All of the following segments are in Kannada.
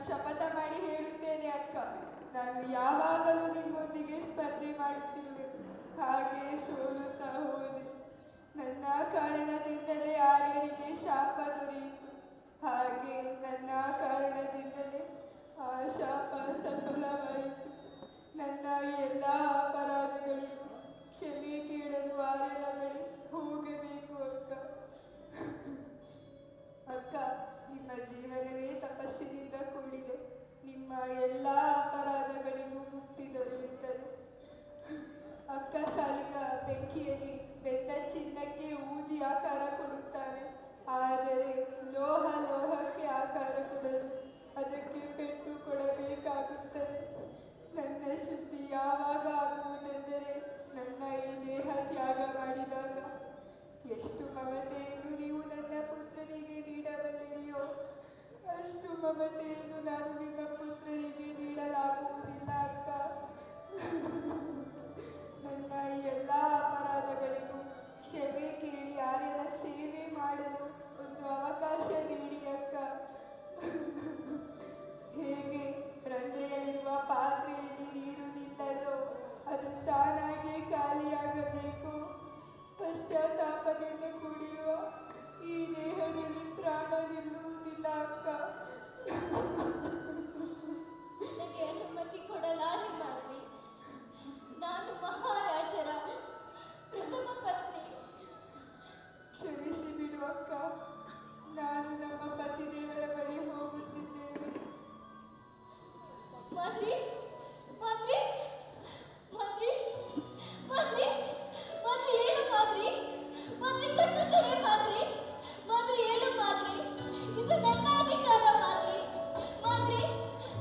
ಶಪಥ ಮಾಡಿ ಹೇಳುತ್ತೇನೆ ಅಕ್ಕ, ನಾನು ಯಾವಾಗಲೂ ನಿಮ್ಮೊಂದಿಗೆ ಸ್ಪರ್ಧೆ ಮಾಡುತ್ತಿರುವೆ. ಹಾಗೆ ಸೋಲುತ್ತಾ ಹೋದೆ. ನನ್ನ ಕಾರಣದಿಂದಲೇ ಆರ್ಯನಿಗೆ ಶಾಪ ದೊರೆಯಿತು. ಹಾಗೆ ನನ್ನ ಕಾರಣದಿಂದಲೇ ಆ ಶಾಪ ಸಫಲವಾಯಿತು. ನನ್ನ ಎಲ್ಲ ಅಪರಾಧಗಳಿಗೂ ಕ್ಷಮೆ ಕೇಳಲು ಆರ್ಯನ ಬಳಿ ಹೋಗಬೇಕು ಅಕ್ಕ. ಅಕ್ಕ, ನಿಮ್ಮ ಜೀವನವೇ ತಪಸ್ಸಿನಿಂದ ಕೂಡಿದೆ. ನಿಮ್ಮ ಎಲ್ಲ ಅಪರಾಧಗಳಿಗೂ ಮುಕ್ತಿ ದೊರೆಯುತ್ತದೆ. ಅಕ್ಕ ಸಾಲಿಗ ಬೆಂಕಿಯಲ್ಲಿ ಬೆಂದ ಚಿನ್ನಕ್ಕೆ ಊದಿ ಆಕಾರ ಕೊಡುತ್ತಾನೆ. ಆದರೆ ಲೋಹಕ್ಕೆ ಆಕಾರ ಕೊಡಲು ಅದಕ್ಕೆ ಪೆಟ್ಟು ಕೊಡಬೇಕಾಗುತ್ತದೆ. ನನ್ನ ಶುದ್ಧಿ ಯಾವಾಗ ಆಗುವುದೆಂದರೆ ನನ್ನ ಈ ದೇಹ ತ್ಯಾಗ ಮಾಡಿದಾಗ. ಎಷ್ಟು ಮಮತೆಯನ್ನು ನೀವು ನನ್ನ ಪುತ್ರರಿಗೆ ನೀಡಬಲ್ಲಿದೆಯೋ ಅಷ್ಟು ಮಮತೆಯನ್ನು ನಾನು ನಿಮ್ಮ ಪುತ್ರರಿಗೆ ನೀಡಲಾಗುವುದಿಲ್ಲ ಅಕ್ಕ. ನನ್ನ ಈ ಎಲ್ಲ ಅಪರಾಧಗಳಿಗೂ ಕ್ಷಮೆ ಕೇಳಿ ಆರ್ಯನ ಸೇವೆ ಮಾಡಲು ಒಂದು ಅವಕಾಶ ನೀಡಿ ಅಕ್ಕ. ಹೇಗೆ ರಂಧ್ರೆಯಲ್ಲಿರುವ ಪಾತ್ರೆಯಲ್ಲಿ ನೀರು ನಿಲ್ಲದೋ ಅದು ತಾನಾಗಿಯೇ ಖಾಲಿಯಾಗಬೇಕು. ಪಶ್ಚಾತ್ತಾಪದಿಂದ ಕೂಡಿರುವ ಈ ದೇಹದಲ್ಲಿ ಪ್ರಾಣ ನಿಲ್ಲುವುದಿಲ್ಲ ಅಕ್ಕ. ನನಗೆ ಅನುಮತಿ ಕೊಡಲಾರೆ ಮಾದ್ರಿ. ನಾನು ಮಹಾರಾಜರ ಪ್ರಥಮ ಪತ್ನಿ. ಕ್ಷಮಿಸಿ ಬಿಡು ಅಕ್ಕ. ನಾನು ನಮ್ಮ ಪತಿದೇವರ ಬಳಿ ಹೋಗುತ್ತಿದ್ದೇನೆ. ಮಾದ್ರಿ ಮಾದ್ರಿ ಮಾದ್ರಿ ಮಾದ್ರಿ ಮಾದ್ರಿ ಏನು ಮಾದ್ರಿ? ಮಾದ್ರಿ ಕಣ್ಣುತ್ತಾರೆ ಮಾದ್ರಿ. ಮಾದ್ರಿ ಏನು ಮಾದ್ರಿ? ಇದು ನನ್ನ ಅಧಿಕಾರ ಮಾದ್ರಿ. ಮಾದ್ರಿ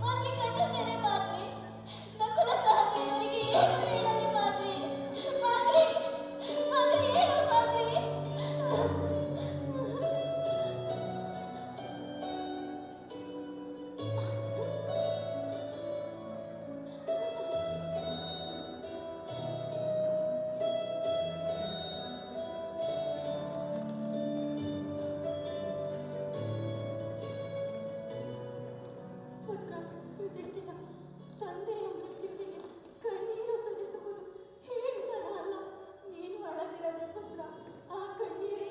ಮಾದ್ರಿ ಕಣ್ಣುತ್ತಾರೆ ಮಾದ್ರಿ. ನಕುಲ ಸಹದೇವರಿಗೆ ಏನು ಹೇಳಲಿ ಮಾದ್ರಿ? ಮಾದ್ರಿ ಮಾದ್ರಿ ಏನು ಮಾದ್ರಿ? ಪುತ್ರ ಯುಧಿಷ್ಠಿರ, ತಂದೆಯ ಮೃತ್ಯುವಿಗೆ ಕಣ್ಣೀರು ಸುರಿಸುವುದು ಹೇಳಿದನ ಅಲ್ಲ. ನೀನು ಅಳದಿರದೆ ಪುತ್ರ. ಆ ಕಣ್ಣೀರೇ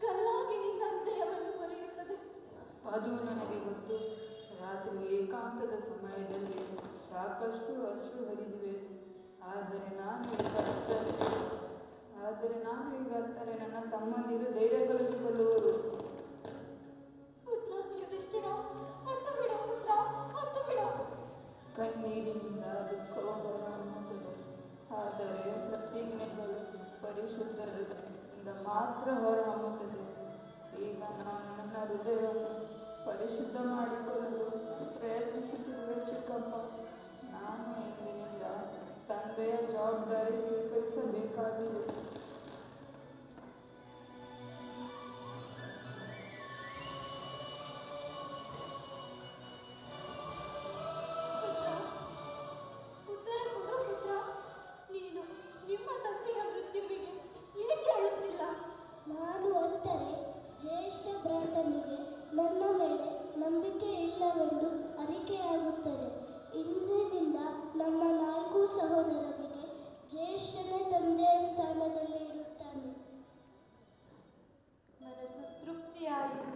ಕಲ್ಲಾಗಿ ನಿನ್ನ ಹೃದಯವನ್ನು ಕೊರೆಯುತ್ತದೆ. ಅದು ನನಗೆ ಗೊತ್ತು. ರಾತ್ರಿ ಏಕಾಂತದ ಸಮಯದಲ್ಲಿ ಸಾಕಷ್ಟು ಅಶ್ರು ಹರಿದಿವೆ. ಆದರೆ ನಾನು ಈಗ ಅತ್ತರೆ ನನ್ನ ತಮ್ಮಂದಿರು ಧೈರ್ಯ ಕಳೆದುಕೊಳ್ಳುವರು. ಪುತ್ರ ಯುಧಿಷ್ಠಿರ, ಹತ್ತು ಬಿಡು ಪುತ್ರ, ಹತ್ತು ಬಿಡು. ಕಣ್ಣೀರಿನಿಂದ ದುಃಖವು ಹೊರಹೊಮ್ಮುತ್ತದೆ. ಆದರೆ ಪ್ರತಿಜ್ಞೆಗಳು ಪರಿಶುದ್ಧರಿಂದ ಮಾತ್ರ ಹೊರಹೊಮ್ಮುತ್ತದೆ. ಈಗ ನಾನು ನನ್ನ ಹೃದಯವನ್ನು ಪರಿಶುದ್ಧ ಮಾಡಿಕೊಳ್ಳಲು ಪ್ರಯತ್ನಿಸುತ್ತಿರುವೆ ಚಿಕ್ಕಪ್ಪ. ನಾನು ಇಂದಿನಿಂದ ತಂದೆಯ ಜವಾಬ್ದಾರಿ ಸ್ವೀಕರಿಸಬೇಕಾಗಿದೆ. ಉತ್ತರ ಕೊಡು ಪುತ್ರ. ನೀನು ನಿಮ್ಮ ತಂದೆಯ ಮೃತ್ಯುವಿಗೆ ಏಕೆ ಅಳುತ್ತಿಲ್ಲ? ನಾನು ಅತ್ತರೆ ಜ್ಯೇಷ್ಠ ಭ್ರಾತನಿಗೆ ನನ್ನ ಮೇಲೆ ನಂಬಿಕೆ ಇಲ್ಲವೆಂದು ಅರಿಕೆಯಾಗುತ್ತದೆ. ಇಂದಿನಿಂದ ನಮ್ಮ 4 ಸಹೋದರರಿಗೆ ಜ್ಯೇಷ್ಠನೇ ತಂದೆಯ ಸ್ಥಾನದಲ್ಲಿ ಇರುತ್ತಾನೆ. ಮನಸ್ಸು ತೃಪ್ತಿಯಾಯಿತು.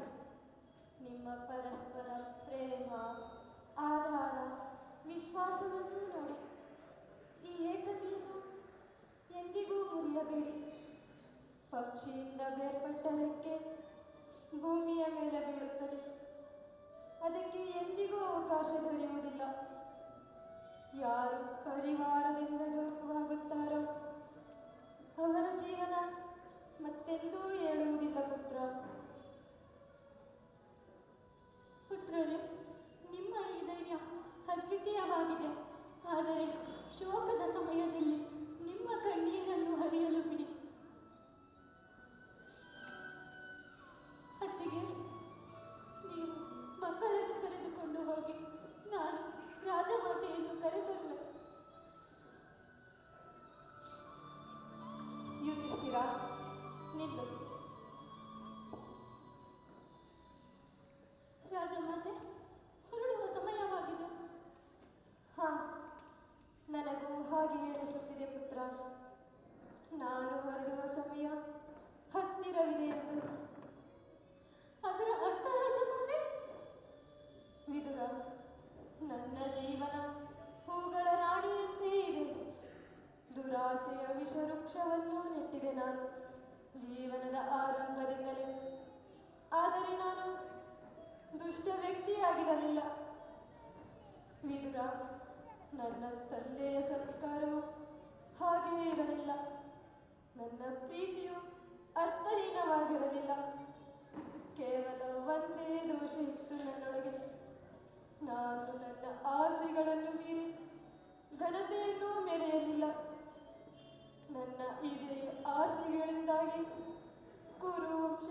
ನಿಮ್ಮ ಪರಸ್ಪರ ಪ್ರೇಮ, ಆಧಾರ, ವಿಶ್ವಾಸವನ್ನು ನೋಡಿ ಈ ಏಕತೆಯನ್ನು ಎಂದಿಗೂ ಮುರಿಯಬೇಡಿ. ಪಕ್ಷಿಯಿಂದ ಬೇರ್ಪಟ್ಟ ರೆಕ್ಕೆ ಭೂಮಿಯ ಮೇಲೆ ಬೀಳುತ್ತದೆ. ಅದಕ್ಕೆ ಎಂದಿಗೂ ಅವಕಾಶ ದೊರೆಯುವುದಿಲ್ಲ. ಯಾರು ಪರಿವಾರದಿಂದ ದೂರವಾಗುತ್ತಾರೋ ಅವರ ಜೀವನ ಮತ್ತೆಂದೂ ಏಳುವುದಿಲ್ಲ ಪುತ್ರ. ಪುತ್ರರೇ, ನಿಮ್ಮ ಈ ಧೈರ್ಯ ಅದ್ವಿತೀಯವಾಗಿದೆ. ಆದರೆ ಶೋಕದ ಸಮಯದಲ್ಲಿ ನಿಮ್ಮ ಕಣ್ಣೀರನ್ನು ಹರಿಯಲು ಬಿಡಿ. ಅತ್ತಿಗೆ, ನೀವು ಮಕ್ಕಳನ್ನು ಕರೆದುಕೊಂಡು ಹೋಗಿ. ನಾನು ರಾಜಮಾತೆಯನ್ನು ಕರೆತರುವೆ. ಯುಧಿಷ್ಠಿರ, ನಿಲ್ಲು. ರಾಜಮಾತೆ, ಹೊರಡುವ ಸಮಯ ನಾನು ಹೊರಡುವ ಸಮಯ ಹತ್ತಿರವಿದೆ ಎಂದು. ಅದರ ಅರ್ಥ ರಾಜಮಾತೆ? ವಿದುರ, ನನ್ನ ಜೀವನ ಹೂಗಳ ರಾಣಿಯಂತೆ ಇದೆ. ದುರಾಸೆಯ ವಿಷವೃಕ್ಷವನ್ನು ನೆಟ್ಟಿದೆ ನಾನು ಜೀವನದ ಆರಂಭದಿಂದಲೇ. ಆದರೆ ನಾನು ದುಷ್ಟ ವ್ಯಕ್ತಿಯಾಗಿರಲಿಲ್ಲ ವಿದುರ. ನನ್ನ ತಂದೆಯ ಸಂಸ್ಕಾರವು ಹಾಗೆಯೇ ಇರಲಿಲ್ಲ. ನನ್ನ ಪ್ರೀತಿಯು ಅರ್ಥಹೀನವಾಗಿರಲಿಲ್ಲ. ಕೇವಲ ಒಂದೇ ದೋಷ ಇತ್ತು ನನ್ನೊಳಗೆ. ನಾನು ನನ್ನ ಆಸೆಗಳನ್ನು ಮೀರಿ ಘನತೆಯನ್ನು ಮೆರೆಯಲಿಲ್ಲ. ನನ್ನ ಇದೇ ಆಸೆಗಳಿಂದಾಗಿ ಕುರುವಂಶ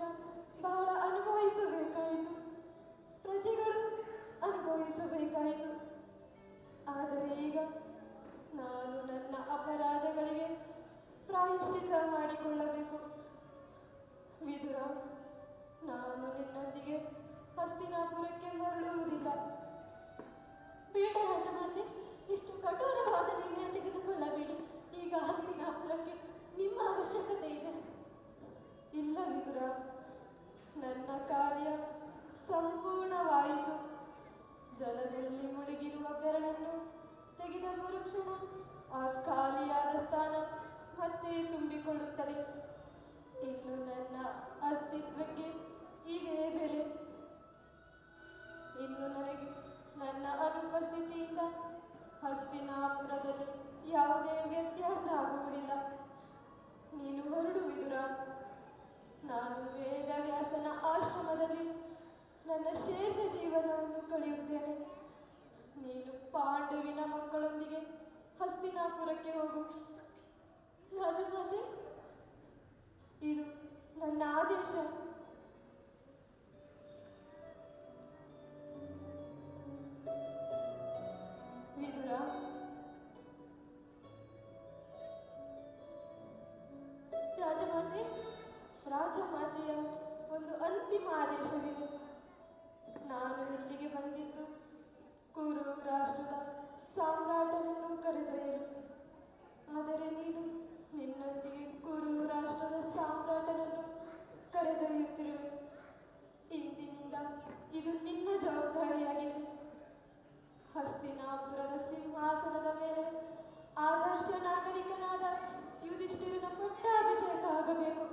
ಬಹಳ ಅನುಭವಿಸಬೇಕಾಯಿತು, ಪ್ರಜೆಗಳು ಅನುಭವಿಸಬೇಕಾಯಿತು. ಆದರೆ ಈಗ ನಾನು ನನ್ನ ಅಪರಾಧಗಳಿಗೆ ಪ್ರಾಯಶ್ಚಿತ್ತ ಮಾಡಿಕೊಳ್ಳಬೇಕು. ವಿದುರ, ನಾನು ನಿನ್ನೊಂದಿಗೆ ಹಸ್ತಿನಾಪುರಕ್ಕೆ ಮರಳುವುದಿಲ್ಲ. ಬೇಡ ರಾಜಮಾತೆ, ಇಷ್ಟು ಕಠೋರವಾದ ನಿರ್ಣಯ ತೆಗೆದುಕೊಳ್ಳಬೇಡಿ. ಈಗ ಹಸ್ತಿನಾಪುರಕ್ಕೆ ನಿಮ್ಮ ಅವಶ್ಯಕತೆ ಇದೆ. ಇಲ್ಲ ವಿದುರ, ನನ್ನ ಕಾರ್ಯ ಸಂಪೂರ್ಣವಾಯಿತು. ಜಲದಲ್ಲಿ ಮುಳುಗಿರುವ ಬೆರಳನ್ನು ತೆಗೆದ ಮರುಕ್ಷಣ ಆ ಖಾಲಿಯಾದ ಸ್ಥಾನ ಮತ್ತೆ ತುಂಬಿಕೊಳ್ಳುತ್ತದೆ. ಇನ್ನು ನನ್ನ ಅಸ್ತಿತ್ವಕ್ಕೆ ಇದೇ ಬೆಲೆ. ಇನ್ನು ನನಗೆ ನನ್ನ ಅನುಪಸ್ಥಿತಿಯಿಂದ ಹಸ್ತಿನಾಪುರದಲ್ಲಿ ಯಾವುದೇ ವ್ಯತ್ಯಾಸ ಆಗುವುದಿಲ್ಲ. ನೀನು ಹೊರಡು ವಿದುರ. ನಾನು ವೇದವ್ಯಾಸನ ಆಶ್ರಮದಲ್ಲಿ ನನ್ನ ಶೇಷ ಜೀವನವನ್ನು ಕಳೆಯುತ್ತೇನೆ. ನೀನು ಪಾಂಡುವಿನ ಮಕ್ಕಳೊಂದಿಗೆ ಹಸ್ತಿನಾಪುರಕ್ಕೆ ಹೋಗು. ರಾಜಮಾತೆ, ಇದು ನನ್ನ ಆದೇಶ. ವಿದುರ, ರಾಜಮಾತೆ, ರಾಜಮಾತೆಯ ಒಂದು ಅಂತಿಮ ಆದೇಶವಿದೆ. ನಾನು ಇಲ್ಲಿಗೆ ಬಂದಿದ್ದು ಕುರು ರಾಷ್ಟ್ರದ ಸಾಮ್ರಾಟನನ್ನು ಕರೆದೊಯ್ಯಲು. ಆದರೆ ನೀನು ನಿನ್ನೊಂದಿಗೆ ಕುರು ರಾಷ್ಟ್ರದ ಸಾಮ್ರಾಟನನ್ನು ಕರೆದೊಯ್ಯುತ್ತಿರುವೆ. ಇಂದಿನಿಂದ ಇದು ನಿನ್ನ ಜವಾಬ್ದಾರಿಯಾಗಿದೆ. ಹಸ್ತಿನಾಪುರದ ಸಿಂಹಾಸನದ ಮೇಲೆ ಆದರ್ಶ ನಾಗರಿಕನಾದ ಯುಧಿಷ್ಠಿರನ ಪಟ್ಟಾಭಿಷೇಕ ಆಗಬೇಕು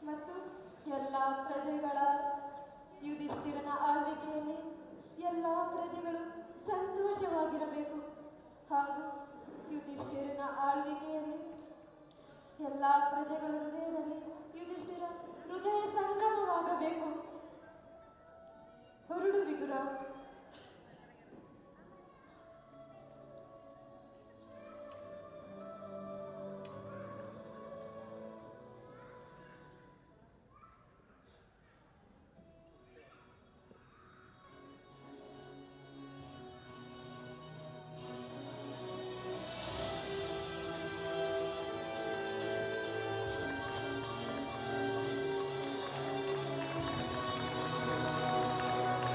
ಮತ್ತು ಎಲ್ಲ ಪ್ರಜೆಗಳ ಯುಧಿಷ್ಠಿರನ ಆಳ್ವಿಕೆಯಲ್ಲಿ ಎಲ್ಲ ಪ್ರಜೆಗಳು ಸಂತೋಷವಾಗಿರಬೇಕು. ಹಾಗೂ ಯುಧಿಷ್ಠಿರನ ಆಳ್ವಿಕೆಯಲ್ಲಿ ಎಲ್ಲ ಪ್ರಜೆಗಳ ಹೃದಯದಲ್ಲಿ ಯುಧಿಷ್ಠಿರ ಹೃದಯ ಸಂಗಮವಾಗಬೇಕು. ಹೊರಡು ವಿದುರ.